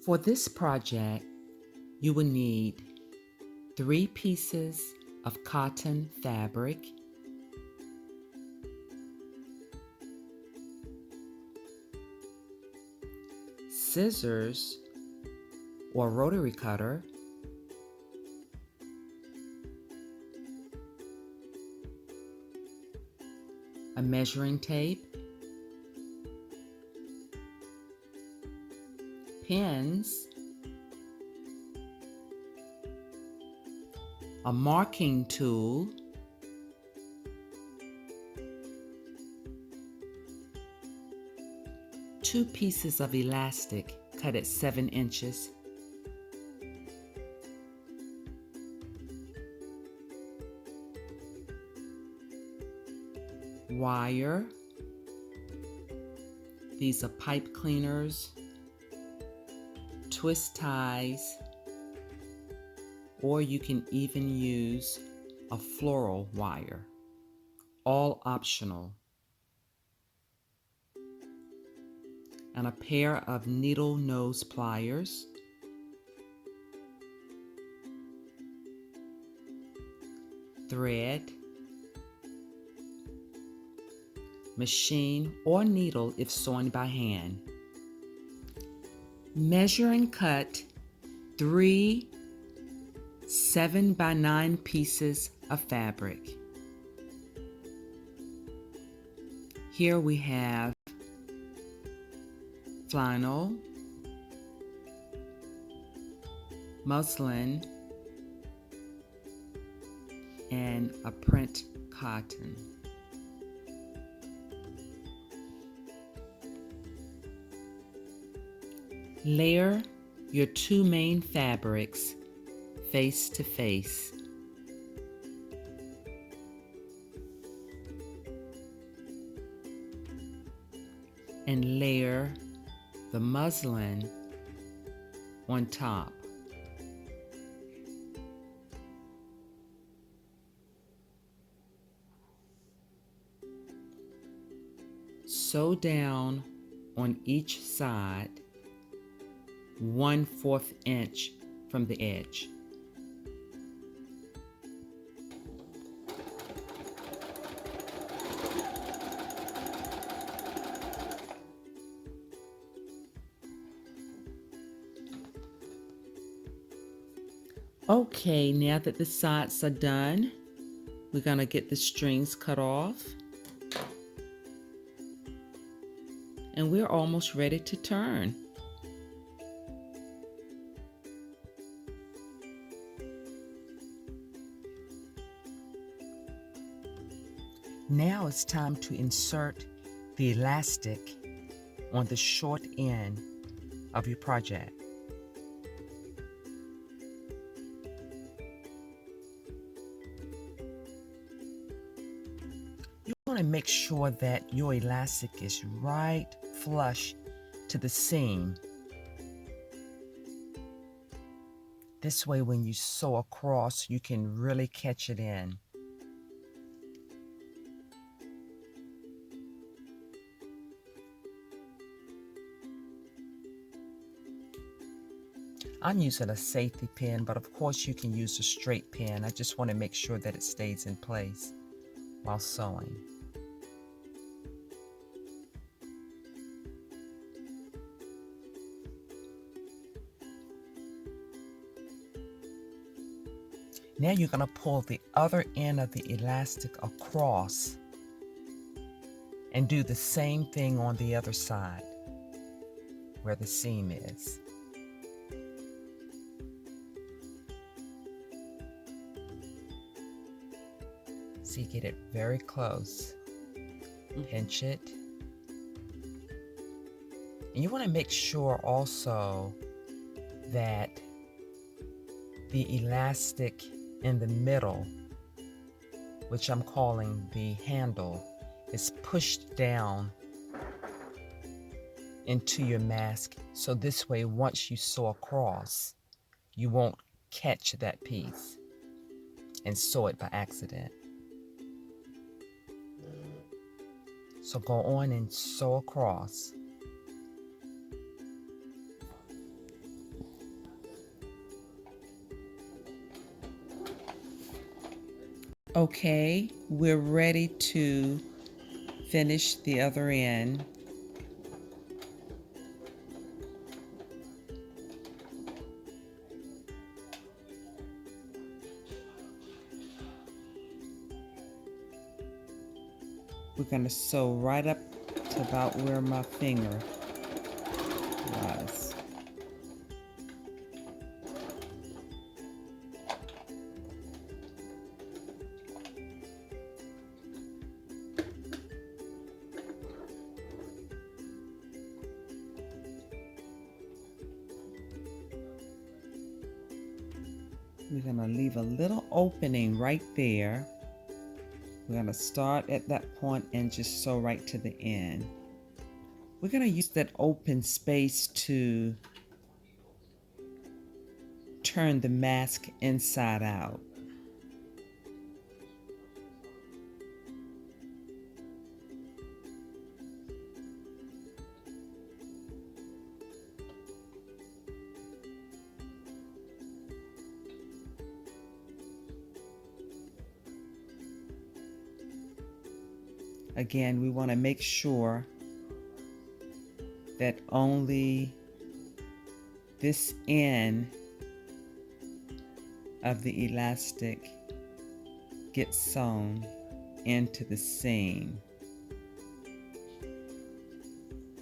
For this project, you will need 3 pieces of cotton fabric, scissors or rotary cutter, a measuring tape, pins, a marking tool, two pieces of elastic cut at 7 inches, wire, these are pipe cleaners, twist ties, or you can even use a floral wire, all optional, and a pair of needle nose pliers, thread, machine or needle if sewing by hand. Measure and cut 3 7x9 pieces of fabric. Here we have flannel, muslin, and a print cotton. Layer your 2 main fabrics face to face. And layer the muslin on top. Sew down on each side 1/4 inch from the edge. Okay, now that the sides are done, we're going to get the strings cut off. And we're almost ready to turn. Now it's time to insert the elastic on the short end of your project. You want to make sure that your elastic is right flush to the seam. This way when you sew across, you can really catch it in. I'm using a safety pin, but of course you can use a straight pin. I just want to make sure that it stays in place while sewing. Now you're going to pull the other end of the elastic across and do the same thing on the other side where the seam is. So you get it very close. Pinch it. And you want to make sure also that the elastic in the middle, which I'm calling the handle, is pushed down into your mask. So this way, once you sew across, you won't catch that piece and sew it by accident. So go on and sew across. Okay, we're ready to finish the other end. We're going to sew right up to about where my finger was. We're going to leave a little opening right there. We're going to start at that point and just sew right to the end. We're going to use that open space to turn the mask inside out. Again, we want to make sure that only this end of the elastic gets sewn into the seam,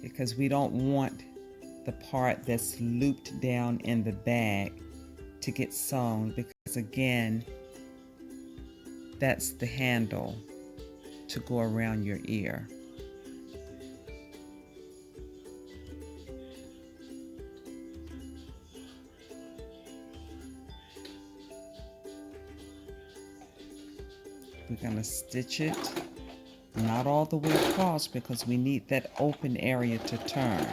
because we don't want the part that's looped down in the back to get sewn, because again, that's the handle to go around your ear. We're going to stitch it not all the way across, because we need that open area to turn.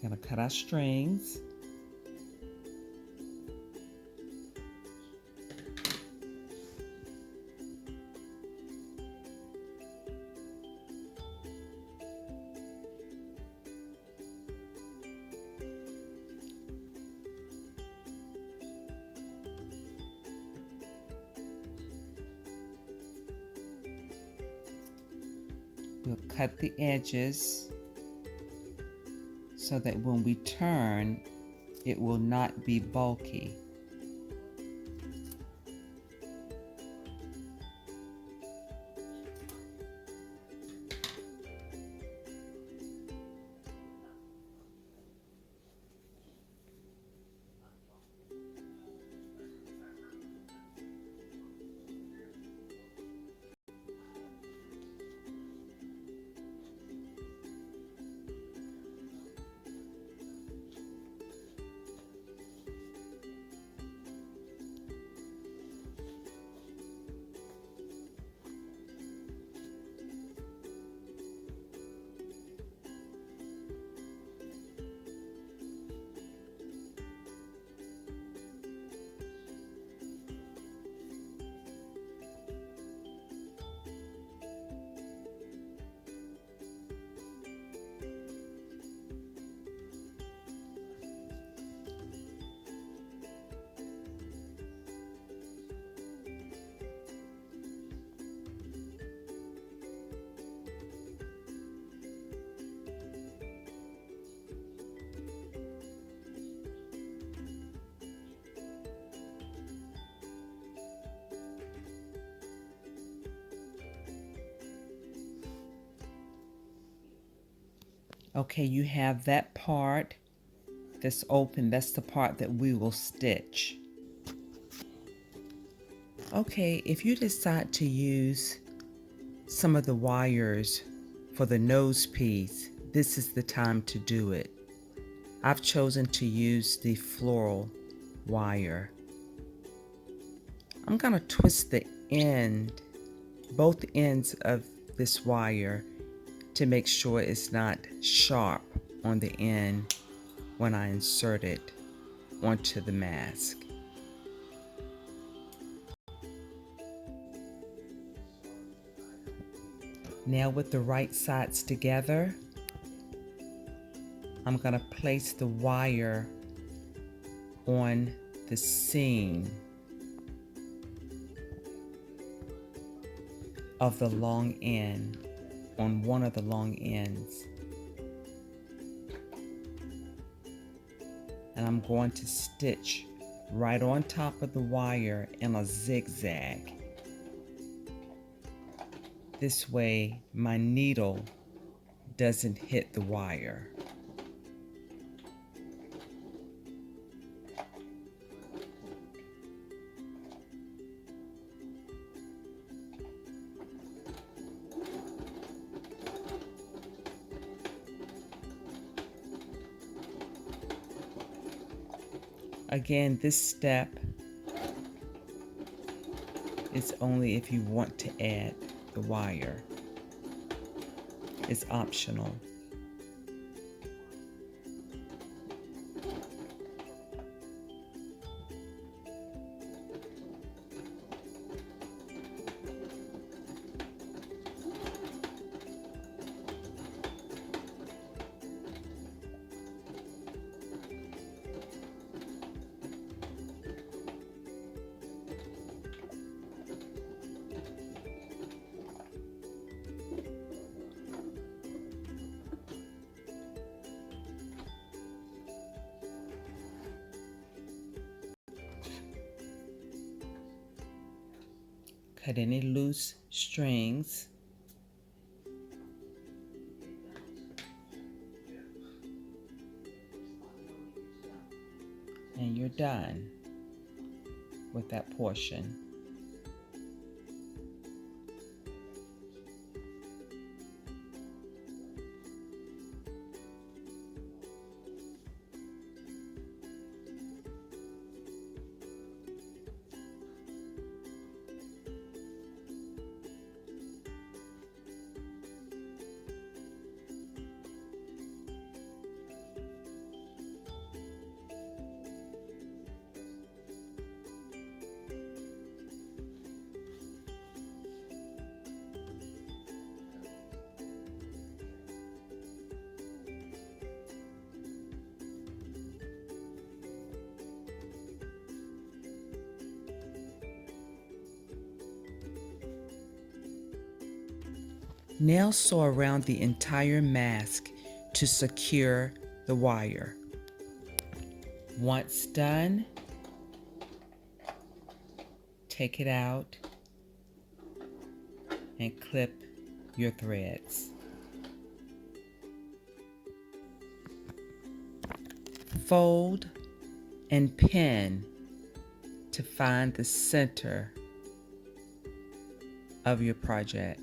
Gonna cut our strings. We'll cut the edges so that when we turn, it will not be bulky. Okay, you have that part that's open. That's the part that we will stitch. Okay, if you decide to use some of the wires for the nose piece, this is the time to do it. I've chosen to use the floral wire. I'm going to twist the end, both ends of this wire, to make sure it's not sharp on the end when I insert it onto the mask. Now with the right sides together, I'm going to place the wire on the seam of the long end, on one of the long ends. And I'm going to stitch right on top of the wire in a zigzag. This way my needle doesn't hit the wire. Again, this step is only if you want to add the wire. It's optional. Cut any loose strings. And you're done with that portion. Now sew around the entire mask to secure the wire. Once done, take it out and clip your threads. Fold and pin to find the center of your project.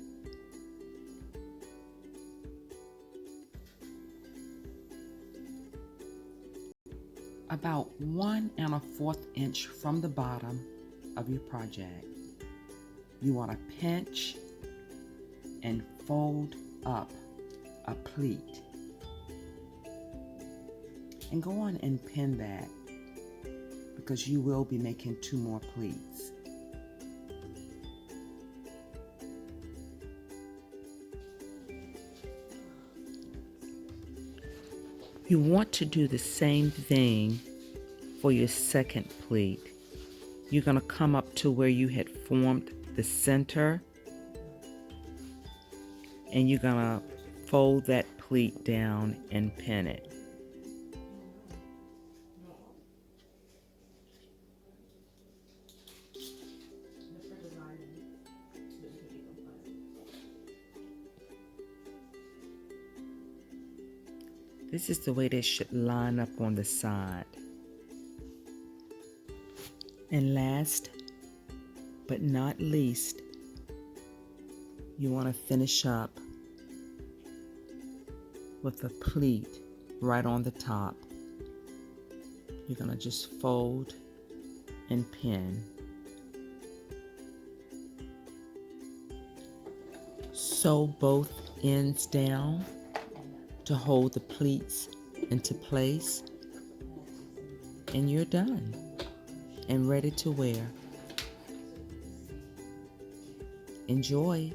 About 1 1/4 inch from the bottom of your project, you want to pinch and fold up a pleat. And go on and pin that because you will be making 2 more pleats. You want to do the same thing for your second pleat. You're going to come up to where you had formed the center, and you're going to fold that pleat down and pin it. This is the way they should line up on the side. And last but not least, you want to finish up with a pleat right on the top. You're going to just fold and pin. Sew both ends down to hold the pleats into place, and you're done and ready to wear. Enjoy.